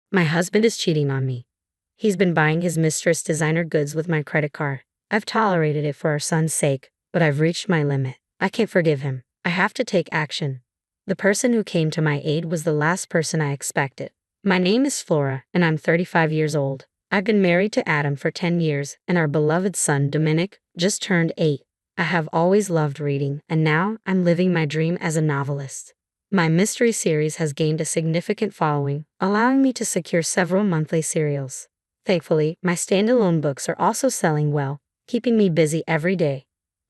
My husband is cheating on me. He's been buying his mistress designer goods with my credit card. I've tolerated it for our son's sake, but I've reached my limit. I can't forgive him. I have to take action. The person who came to my aid was the last person I expected. My name is Flora, and I'm 35 years old. I've been married to Adam for 10 years, and our beloved son, Dominic, just turned 8. I have always loved reading, and now I'm living my dream as a novelist. My mystery series has gained a significant following, allowing me to secure several monthly serials. Thankfully, my standalone books are also selling well, keeping me busy every day.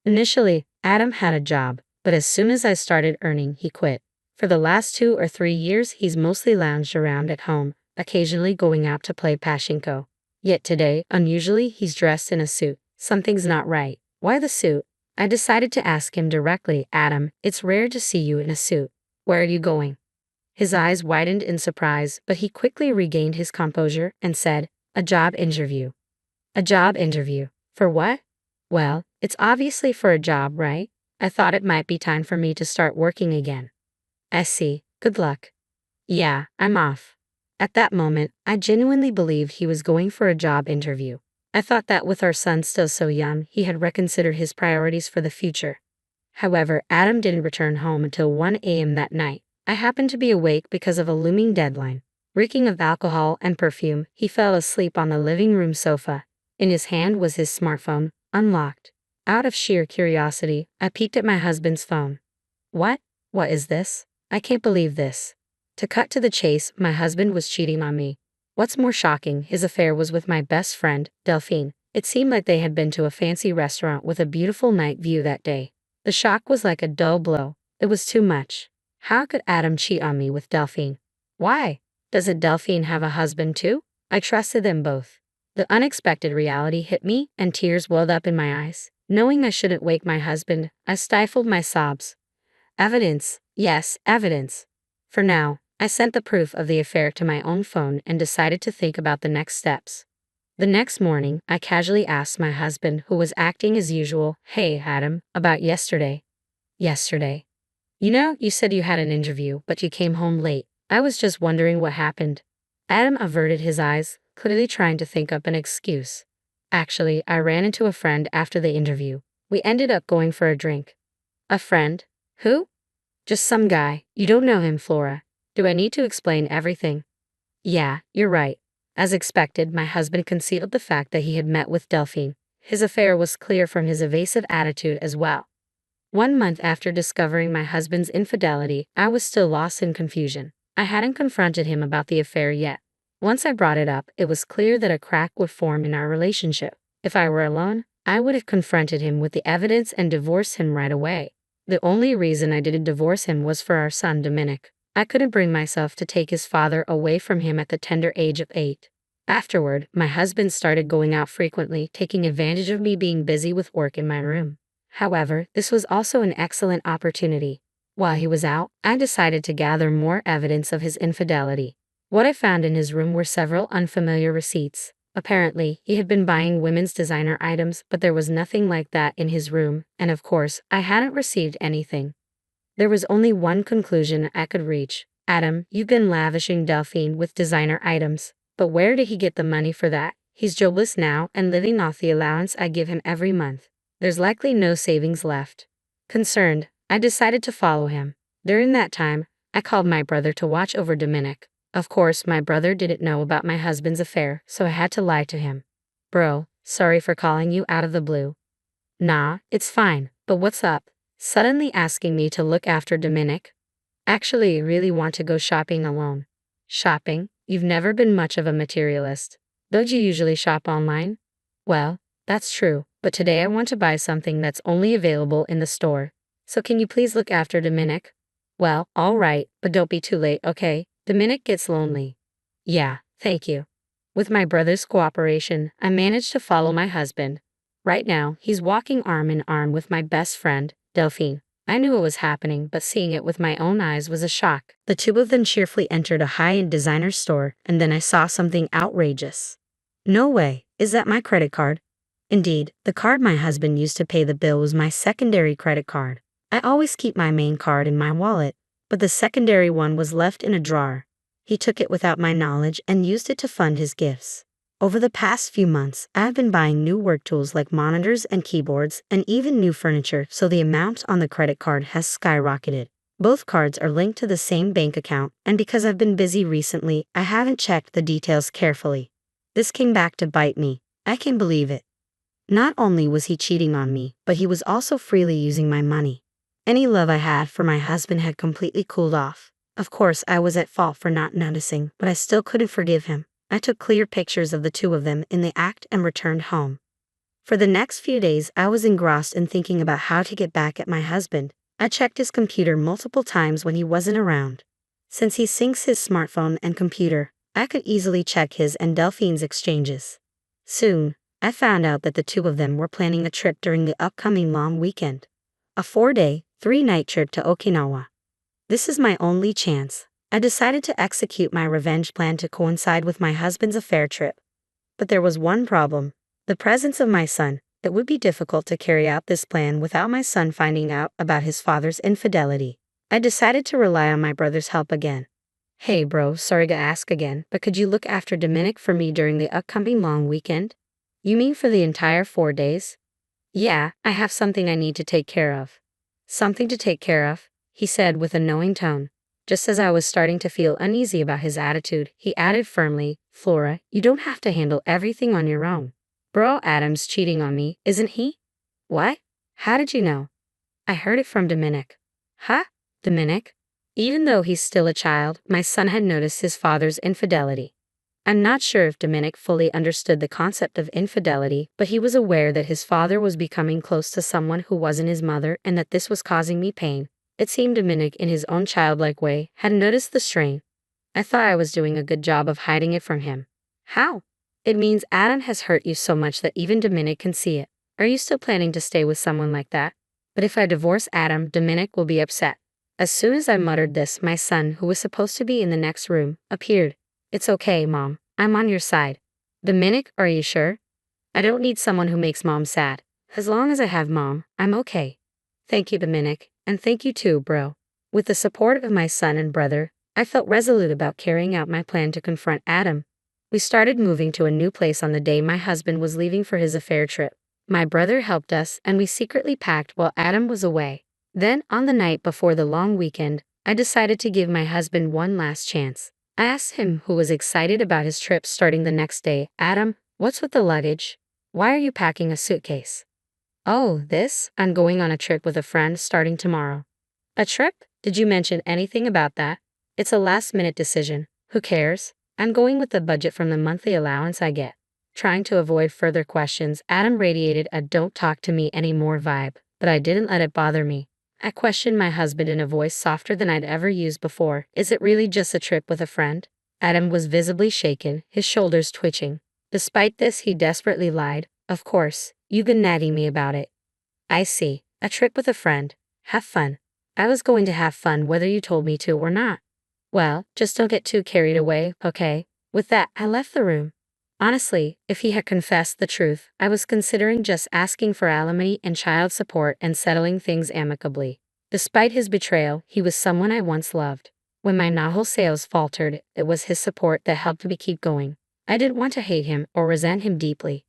Initially, Adam had a job, but as soon as I started earning, he quit. For the last 2 or 3 years, he's mostly lounged around at home, occasionally going out to play pachinko. Yet today, unusually, he's dressed in a suit. Something's not right. Why the suit? I decided to ask him directly. Adam, it's rare to see you in a suit. Where are you going? His eyes widened in surprise, but he quickly regained his composure and said, a job interview. A job interview? For what? Well, it's obviously for a job, right? I thought it might be time for me to start working again. I see. Good luck. Yeah, I'm off. At that moment, I genuinely believed he was going for a job interview. I thought that with our son still so young, he had reconsidered his priorities for the future. However, Adam didn't return home until 1 a.m. that night. I happened to be awake because of a looming deadline. Reeking of alcohol and perfume, he fell asleep on the living room sofa. In his hand was his smartphone, unlocked. Out of sheer curiosity, I peeked at my husband's phone. What? What is this? I can't believe this. To cut to the chase, my husband was cheating on me. What's more shocking, his affair was with my best friend, Delphine. It seemed like they had been to a fancy restaurant with a beautiful night view that day. The shock was like a dull blow. It was too much. How could Adam cheat on me with Delphine? Why? Doesn't Delphine have a husband too? I trusted them both. The unexpected reality hit me, and tears welled up in my eyes. Knowing I shouldn't wake my husband, I stifled my sobs. Evidence. Yes, evidence. For now, I sent the proof of the affair to my own phone and decided to think about the next steps. The next morning, I casually asked my husband, who was acting as usual, Hey, Adam, about yesterday. Yesterday. You know, you said you had an interview, but you came home late. I was just wondering what happened. Adam averted his eyes, clearly trying to think up an excuse. Actually, I ran into a friend after the interview. We ended up going for a drink. A friend? Who? Just some guy. You don't know him, Flora. Do I need to explain everything? Yeah, you're right. As expected, my husband concealed the fact that he had met with Delphine. His affair was clear from his evasive attitude as well. 1 month after discovering my husband's infidelity, I was still lost in confusion. I hadn't confronted him about the affair yet. Once I brought it up, it was clear that a crack would form in our relationship. If I were alone, I would have confronted him with the evidence and divorced him right away. The only reason I didn't divorce him was for our son, Dominic. I couldn't bring myself to take his father away from him at the tender age of 8. Afterward, my husband started going out frequently, taking advantage of me being busy with work in my room. However, this was also an excellent opportunity. While he was out, I decided to gather more evidence of his infidelity. What I found in his room were several unfamiliar receipts. Apparently, he had been buying women's designer items, but there was nothing like that in his room, and of course, I hadn't received anything. There was only one conclusion I could reach. Adam, you've been lavishing Delphine with designer items, but where did he get the money for that? He's jobless now and living off the allowance I give him every month. There's likely no savings left. Concerned, I decided to follow him. During that time, I called my brother to watch over Dominic. Of course, my brother didn't know about my husband's affair, so I had to lie to him. Bro, sorry for calling you out of the blue. Nah, it's fine, but what's up? Suddenly asking me to look after Dominic? Actually, I really want to go shopping alone. Shopping? You've never been much of a materialist. Don't you usually shop online? Well, that's true, but today I want to buy something that's only available in the store. So can you please look after Dominic? Well, all right, but don't be too late, okay? Dominic gets lonely. Yeah, thank you. With my brother's cooperation, I managed to follow my husband. Right now, he's walking arm in arm with my best friend, Delphine. I knew what was happening, but seeing it with my own eyes was a shock. The two of them cheerfully entered a high-end designer store, and then I saw something outrageous. No way, is that my credit card? Indeed, the card my husband used to pay the bill was my secondary credit card. I always keep my main card in my wallet, but the secondary one was left in a drawer. He took it without my knowledge and used it to fund his gifts. Over the past few months, I have been buying new work tools like monitors and keyboards and even new furniture, so the amount on the credit card has skyrocketed. Both cards are linked to the same bank account, and because I've been busy recently, I haven't checked the details carefully. This came back to bite me. I can't believe it. Not only was he cheating on me, but he was also freely using my money. Any love I had for my husband had completely cooled off. Of course, I was at fault for not noticing, but I still couldn't forgive him. I took clear pictures of the two of them in the act and returned home. For the next few days, I was engrossed in thinking about how to get back at my husband. I checked his computer multiple times when he wasn't around. Since he syncs his smartphone and computer, I could easily check his and Delphine's exchanges. Soon, I found out that the two of them were planning a trip during the upcoming long weekend. A 4-day, 3-night trip to Okinawa. This is my only chance. I decided to execute my revenge plan to coincide with my husband's affair trip. But there was one problem. The presence of my son. It would be difficult to carry out this plan without my son finding out about his father's infidelity. I decided to rely on my brother's help again. Hey bro, sorry to ask again, but could you look after Dominic for me during the upcoming long weekend? You mean for the entire 4 days? Yeah, I have something I need to take care of. Something to take care of? He said with a knowing tone. Just as I was starting to feel uneasy about his attitude, he added firmly, Flora, you don't have to handle everything on your own. Bro Adam's cheating on me, isn't he? What? How did you know? I heard it from Dominic. Huh? Dominic? Even though he's still a child, my son had noticed his father's infidelity. I'm not sure if Dominic fully understood the concept of infidelity, but he was aware that his father was becoming close to someone who wasn't his mother and that this was causing me pain. It seemed Dominic, in his own childlike way, had noticed the strain. I thought I was doing a good job of hiding it from him. How? It means Adam has hurt you so much that even Dominic can see it. Are you still planning to stay with someone like that? But if I divorce Adam, Dominic will be upset. As soon as I muttered this, my son, who was supposed to be in the next room, appeared. It's okay, Mom. I'm on your side. Dominic, are you sure? I don't need someone who makes Mom sad. As long as I have Mom, I'm okay. Thank you, Dominic. And thank you too, bro. With the support of my son and brother, I felt resolute about carrying out my plan to confront Adam. We started moving to a new place on the day my husband was leaving for his affair trip. My brother helped us, and we secretly packed while Adam was away. Then, on the night before the long weekend, I decided to give my husband one last chance. I asked him, who was excited about his trip starting the next day, Adam, what's with the luggage? Why are you packing a suitcase? Oh, I'm going on a trip with a friend starting tomorrow. A trip? Did you mention anything about that? It's a last-minute decision. Who cares? I'm going with the budget from the monthly allowance I get. Trying to avoid further questions, Adam radiated a don't talk to me anymore vibe, but I didn't let it bother me. I questioned my husband in a voice softer than I'd ever used before. Is it really just a trip with a friend? Adam was visibly shaken, his shoulders twitching. Despite this, he desperately lied. Of course, you've been nagging me about it. I see. A trip with a friend. Have fun. I was going to have fun whether you told me to or not. Well, just don't get too carried away, okay? With that, I left the room. Honestly, if he had confessed the truth, I was considering just asking for alimony and child support and settling things amicably. Despite his betrayal, he was someone I once loved. When my novel sales faltered, it was his support that helped me keep going. I didn't want to hate him or resent him deeply.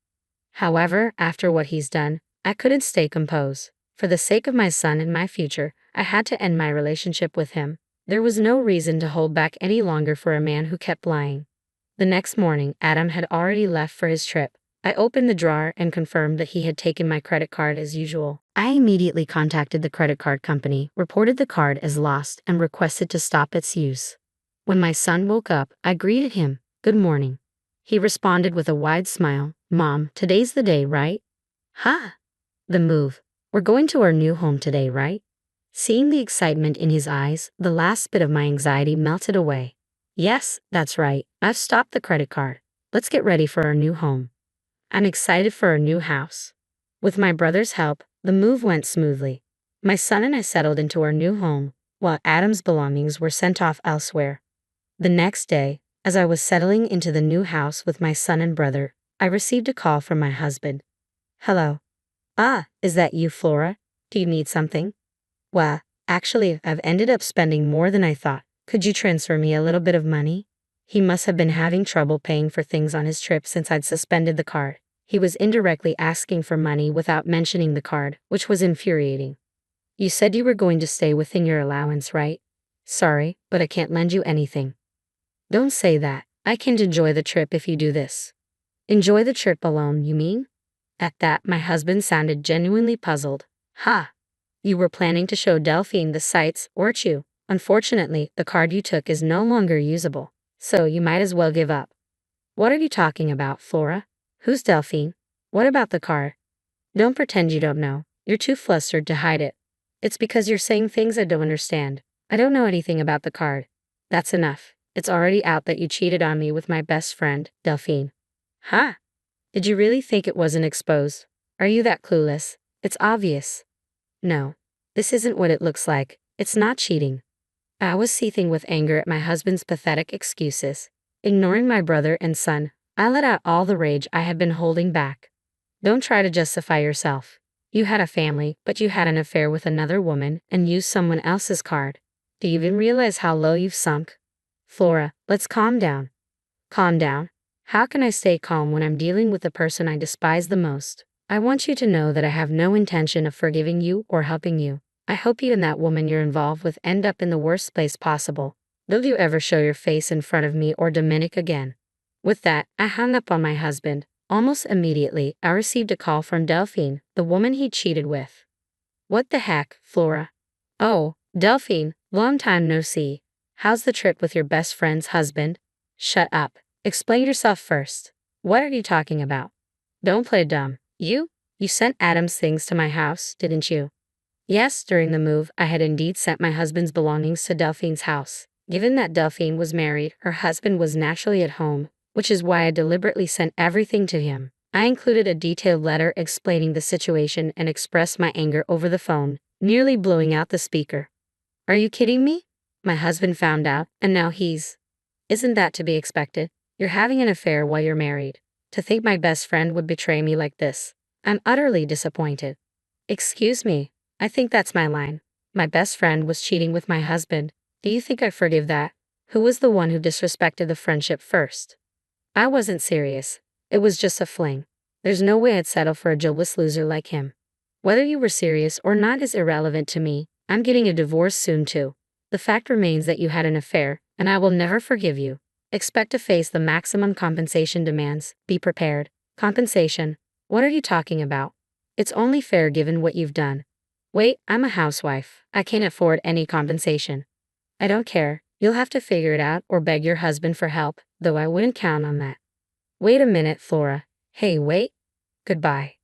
However, after what he's done, I couldn't stay composed. For the sake of my son and my future, I had to end my relationship with him. There was no reason to hold back any longer for a man who kept lying. The next morning, Adam had already left for his trip. I opened the drawer and confirmed that he had taken my credit card as usual. I immediately contacted the credit card company, reported the card as lost, and requested to stop its use. When my son woke up, I greeted him. Good morning. He responded with a wide smile. Mom, today's the day, right? Huh? The move. We're going to our new home today, right? Seeing the excitement in his eyes, the last bit of my anxiety melted away. Yes, that's right. I've stopped the credit card. Let's get ready for our new home. I'm excited for our new house. With my brother's help, the move went smoothly. My son and I settled into our new home, while Adam's belongings were sent off elsewhere. The next day, as I was settling into the new house with my son and brother, I received a call from my husband. Hello. Is that you, Flora? Do you need something? Well, actually, I've ended up spending more than I thought. Could you transfer me a little bit of money? He must have been having trouble paying for things on his trip since I'd suspended the card. He was indirectly asking for money without mentioning the card, which was infuriating. You said you were going to stay within your allowance, right? Sorry, but I can't lend you anything. Don't say that. I can enjoy the trip if you do this. Enjoy the trip alone, you mean? At that, my husband sounded genuinely puzzled. Ha! You were planning to show Delphine the sights, weren't you? Unfortunately, the card you took is no longer usable, so you might as well give up. What are you talking about, Flora? Who's Delphine? What about the card? Don't pretend you don't know. You're too flustered to hide it. It's because you're saying things I don't understand. I don't know anything about the card. That's enough. It's already out that you cheated on me with my best friend, Delphine. Huh? Did you really think it wasn't exposed? Are you that clueless? It's obvious. No. This isn't what it looks like. It's not cheating. I was seething with anger at my husband's pathetic excuses. Ignoring my brother and son, I let out all the rage I had been holding back. Don't try to justify yourself. You had a family, but you had an affair with another woman and used someone else's card. Do you even realize how low you've sunk? Flora, let's calm down. Calm down? How can I stay calm when I'm dealing with the person I despise the most? I want you to know that I have no intention of forgiving you or helping you. I hope you and that woman you're involved with end up in the worst place possible. Don't you ever show your face in front of me or Dominic again. With that, I hung up on my husband. Almost immediately, I received a call from Delphine, the woman he cheated with. What the heck, Flora? Oh, Delphine, long time no see. How's the trip with your best friend's husband? Shut up. Explain yourself first. What are you talking about? Don't play dumb. You sent Adam's things to my house, didn't you? Yes, during the move, I had indeed sent my husband's belongings to Delphine's house. Given that Delphine was married, her husband was naturally at home, which is why I deliberately sent everything to him. I included a detailed letter explaining the situation and expressed my anger over the phone, nearly blowing out the speaker. Are you kidding me? My husband found out, and now Isn't that to be expected? You're having an affair while you're married. To think my best friend would betray me like this. I'm utterly disappointed. Excuse me, I think that's my line. My best friend was cheating with my husband. Do you think I forgive that? Who was the one who disrespected the friendship first? I wasn't serious. It was just a fling. There's no way I'd settle for a jobless loser like him. Whether you were serious or not is irrelevant to me. I'm getting a divorce soon too. The fact remains that you had an affair, and I will never forgive you. Expect to face the maximum compensation demands. Be prepared. Compensation? What are you talking about? It's only fair given what you've done. Wait, I'm a housewife. I can't afford any compensation. I don't care. You'll have to figure it out or beg your husband for help, though I wouldn't count on that. Wait a minute, Flora. Hey, wait. Goodbye.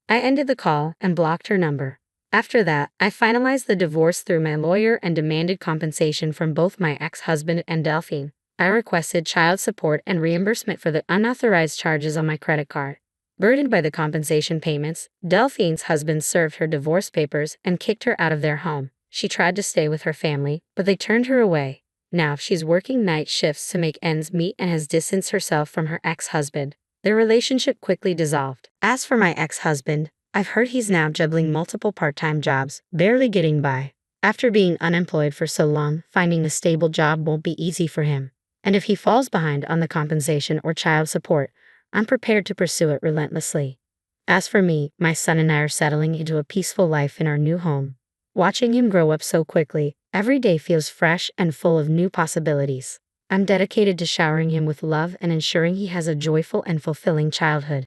I ended the call and blocked her number. After that, I finalized the divorce through my lawyer and demanded compensation from both my ex-husband and Delphine. I requested child support and reimbursement for the unauthorized charges on my credit card. Burdened by the compensation payments, Delphine's husband served her divorce papers and kicked her out of their home. She tried to stay with her family, but they turned her away. Now she's working night shifts to make ends meet and has distanced herself from her ex-husband. Their relationship quickly dissolved. As for my ex-husband, I've heard he's now juggling multiple part-time jobs, barely getting by. After being unemployed for so long, finding a stable job won't be easy for him. And if he falls behind on the compensation or child support, I'm prepared to pursue it relentlessly. As for me, my son and I are settling into a peaceful life in our new home. Watching him grow up so quickly, every day feels fresh and full of new possibilities. I'm dedicated to showering him with love and ensuring he has a joyful and fulfilling childhood.